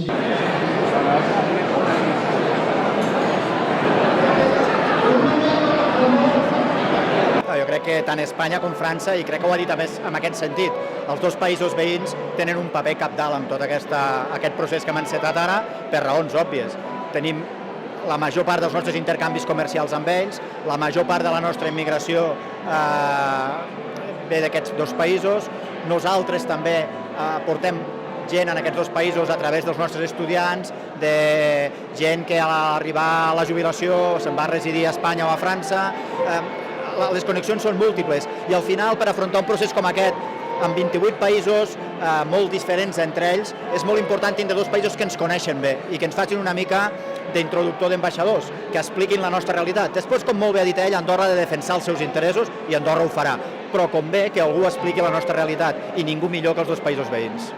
Jo crec que tant Espanya com França, i crec que ho ha dit a més en aquest sentit, els dos països veïns tenen un paper cabdal en tot aquest procés que hem encetat ara per raons òbvies. Tenim la major part dels nostres intercanvis comercials amb ells, la major part de la nostra immigració ve d'aquests dos països. Nosaltres també portem gent en aquests dos països a través dels nostres estudiants, de gent que a l'arribar a la jubilació se'n va a residir a Espanya o a França. Les connexions són múltiples i al final, per afrontar un procés com aquest, amb 28 països molt diferents entre ells, és molt important tindre dos països que ens coneixen bé i que ens facin una mica d'introductor d'ambaixadors, que expliquin la nostra realitat. Després, com molt bé ha dit ell, Andorra ha de defensar els seus interessos i Andorra ho farà, però convé que algú expliqui la nostra realitat i ningú millor que els dos països veïns.